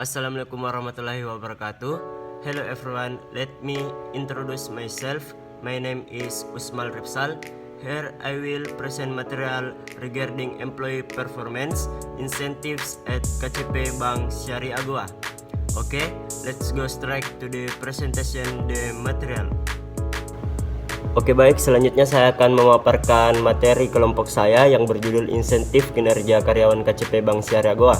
Assalamualaikum warahmatullahi wabarakatuh. Hello everyone, let me introduce myself. My name is Usmal Ripsal. Here I will present material regarding employee performance incentives at KCP Bank Syariah Goa. Okay, let's go straight to the presentation the material. Oke baik, selanjutnya saya akan memaparkan materi kelompok saya yang berjudul insentif kinerja karyawan KCP Bank Syariah Goa.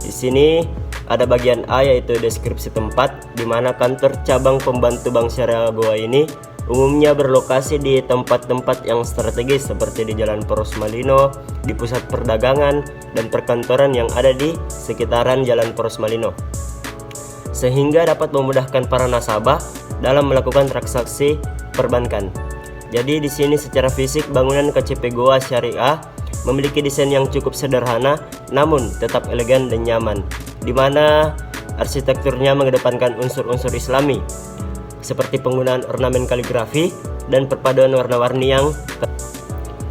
Di sini ada bagian A yaitu deskripsi tempat, di mana kantor cabang pembantu Bank Syariah Goa ini umumnya berlokasi di tempat-tempat yang strategis seperti di Jalan Poros Malino, di pusat perdagangan dan perkantoran yang ada di sekitaran Jalan Poros Malino, sehingga dapat memudahkan para nasabah dalam melakukan transaksi perbankan. Jadi di sini secara fisik bangunan KCP Goa Syariah memiliki desain yang cukup sederhana namun tetap elegan dan nyaman, di mana arsitekturnya mengedepankan unsur-unsur Islami seperti penggunaan ornamen kaligrafi dan perpaduan warna-warni yang.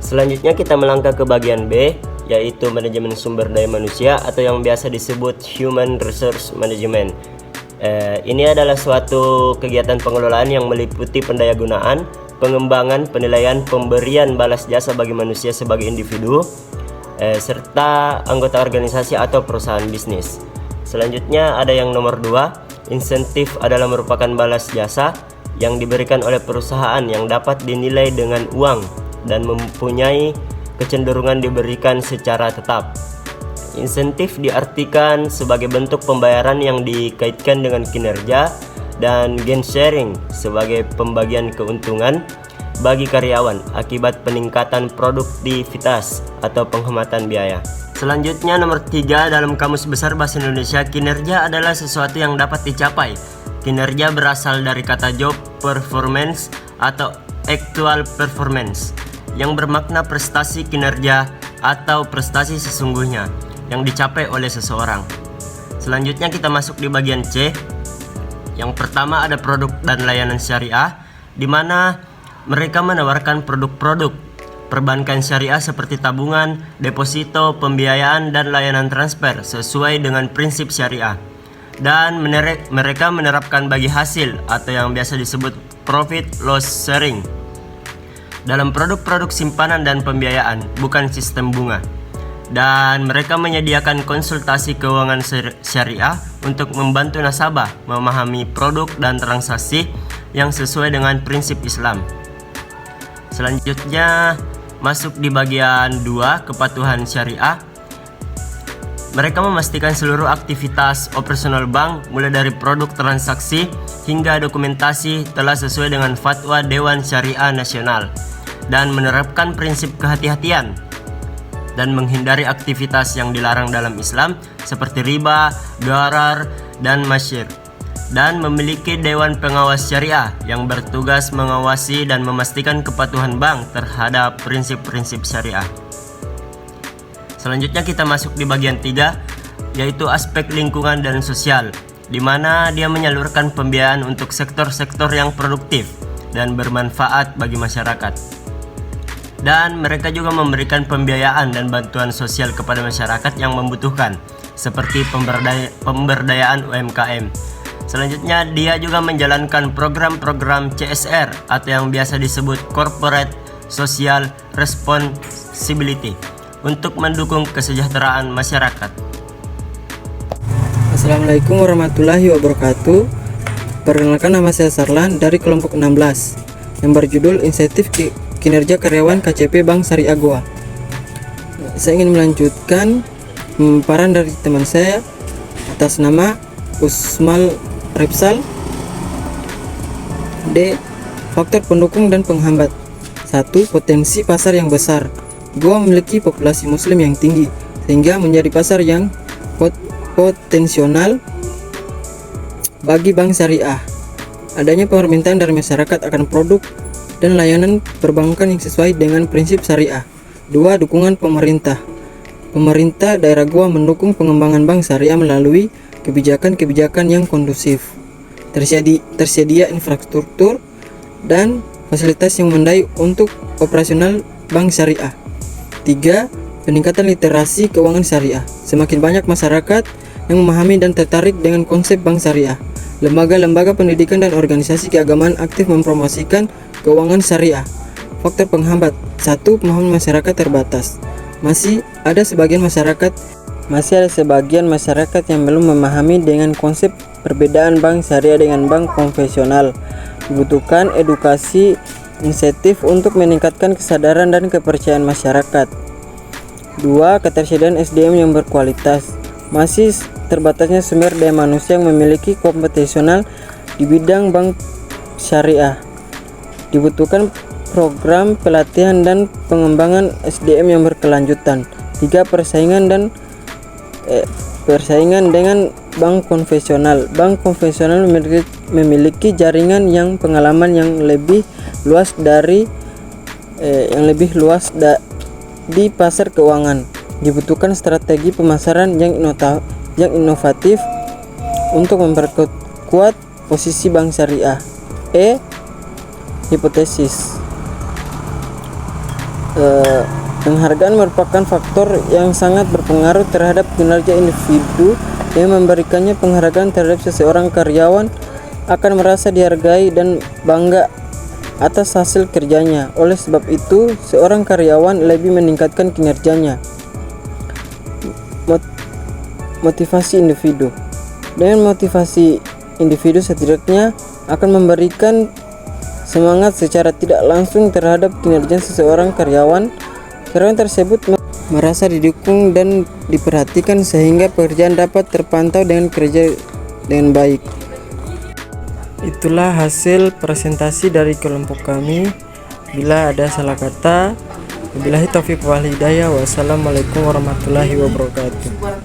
Selanjutnya kita melangkah ke bagian B, yaitu manajemen sumber daya manusia atau yang biasa disebut Human Resource Management. Ini adalah suatu kegiatan pengelolaan yang meliputi pendayagunaan, pengembangan, penilaian, pemberian balas jasa bagi manusia sebagai individu, serta anggota organisasi atau perusahaan bisnis. Selanjutnya ada yang nomor 2, insentif adalah merupakan balas jasa yang diberikan oleh perusahaan yang dapat dinilai dengan uang dan mempunyai kecenderungan diberikan secara tetap. Insentif diartikan sebagai bentuk pembayaran yang dikaitkan dengan kinerja, dan gain sharing sebagai pembagian keuntungan bagi karyawan akibat peningkatan produktivitas atau penghematan biaya. Selanjutnya nomor 3 dalam Kamus Besar Bahasa Indonesia, kinerja adalah sesuatu yang dapat dicapai. Kinerja berasal dari kata job performance atau actual performance yang bermakna prestasi kinerja atau prestasi sesungguhnya yang dicapai oleh seseorang. Selanjutnya kita masuk di bagian C. Yang pertama ada produk dan layanan syariah, di mana mereka menawarkan produk-produk perbankan syariah seperti tabungan, deposito, pembiayaan, dan layanan transfer sesuai dengan prinsip syariah. Dan mereka menerapkan bagi hasil atau yang biasa disebut profit loss sharing dalam produk-produk simpanan dan pembiayaan, bukan sistem bunga. Dan mereka menyediakan konsultasi keuangan syariah untuk membantu nasabah memahami produk dan transaksi yang sesuai dengan prinsip Islam. Selanjutnya masuk di bagian 2, kepatuhan syariah. Mereka memastikan seluruh aktivitas operasional bank mulai dari produk transaksi hingga dokumentasi telah sesuai dengan fatwa Dewan Syariah Nasional dan menerapkan prinsip kehati-hatian dan menghindari aktivitas yang dilarang dalam Islam seperti riba, gharar, dan masyir, dan memiliki Dewan Pengawas Syariah yang bertugas mengawasi dan memastikan kepatuhan bank terhadap prinsip-prinsip syariah. Selanjutnya kita masuk di bagian 3, yaitu aspek lingkungan dan sosial, di mana dia menyalurkan pembiayaan untuk sektor-sektor yang produktif dan bermanfaat bagi masyarakat. Dan mereka juga memberikan pembiayaan dan bantuan sosial kepada masyarakat yang membutuhkan, seperti pemberdayaan UMKM. Selanjutnya dia juga menjalankan program-program CSR atau yang biasa disebut Corporate Social Responsibility untuk mendukung kesejahteraan masyarakat. Assalamualaikum warahmatullahi wabarakatuh. Perkenalkan, nama saya Sarlan dari kelompok 16 yang berjudul insentif kinerja karyawan KCP Bank Syariah Goa. Saya ingin melanjutkan pemaparan dari teman saya atas nama Usmal Ripsal. D. Faktor pendukung dan penghambat. 1. Potensi pasar yang besar. Goa memiliki populasi muslim yang tinggi sehingga menjadi pasar yang potensial bagi bank syariah. Adanya permintaan dari masyarakat akan produk dan layanan perbankan yang sesuai dengan prinsip syariah. 2. Dukungan pemerintah. Pemerintah daerah Goa mendukung pengembangan bank syariah melalui kebijakan-kebijakan yang kondusif. Tersedia infrastruktur dan fasilitas yang memadai untuk operasional bank syariah. 3. Peningkatan literasi keuangan syariah. Semakin banyak masyarakat yang memahami dan tertarik dengan konsep bank syariah. Lembaga-lembaga pendidikan dan organisasi keagamaan aktif mempromosikan keuangan syariah. Faktor penghambat: 1. Pemahaman masyarakat terbatas. Masih ada sebagian masyarakat yang belum memahami dengan konsep perbedaan bank syariah dengan bank konvensional. Dibutuhkan edukasi insentif untuk meningkatkan kesadaran dan kepercayaan masyarakat. 2. Ketersediaan SDM yang berkualitas. Masih terbatasnya sumber daya manusia yang memiliki kompetensional di bidang bank syariah. Dibutuhkan program pelatihan dan pengembangan SDM yang berkelanjutan. 3. Persaingan dengan bank konvensional. Bank konvensional memiliki jaringan yang pengalaman yang lebih luas di pasar keuangan. Dibutuhkan strategi pemasaran yang inovatif untuk memperkuat posisi bank syariah. Hipotesis. Penghargaan merupakan faktor yang sangat berpengaruh terhadap kinerja individu. Yang memberikannya penghargaan terhadap seseorang karyawan akan merasa dihargai dan bangga atas hasil kerjanya. Oleh sebab itu, seorang karyawan lebih meningkatkan kinerjanya. Motivasi individu. Dengan motivasi individu setidaknya akan memberikan semangat secara tidak langsung terhadap kinerja seseorang karyawan. Karyawan tersebut merasa didukung dan diperhatikan sehingga pekerjaan dapat terpantau dengan kerja dengan baik. Itulah hasil presentasi dari kelompok kami. Bila ada salah kata, wabillahi taufiq wal hidayah. Wassalamualaikum warahmatullahi wabarakatuh.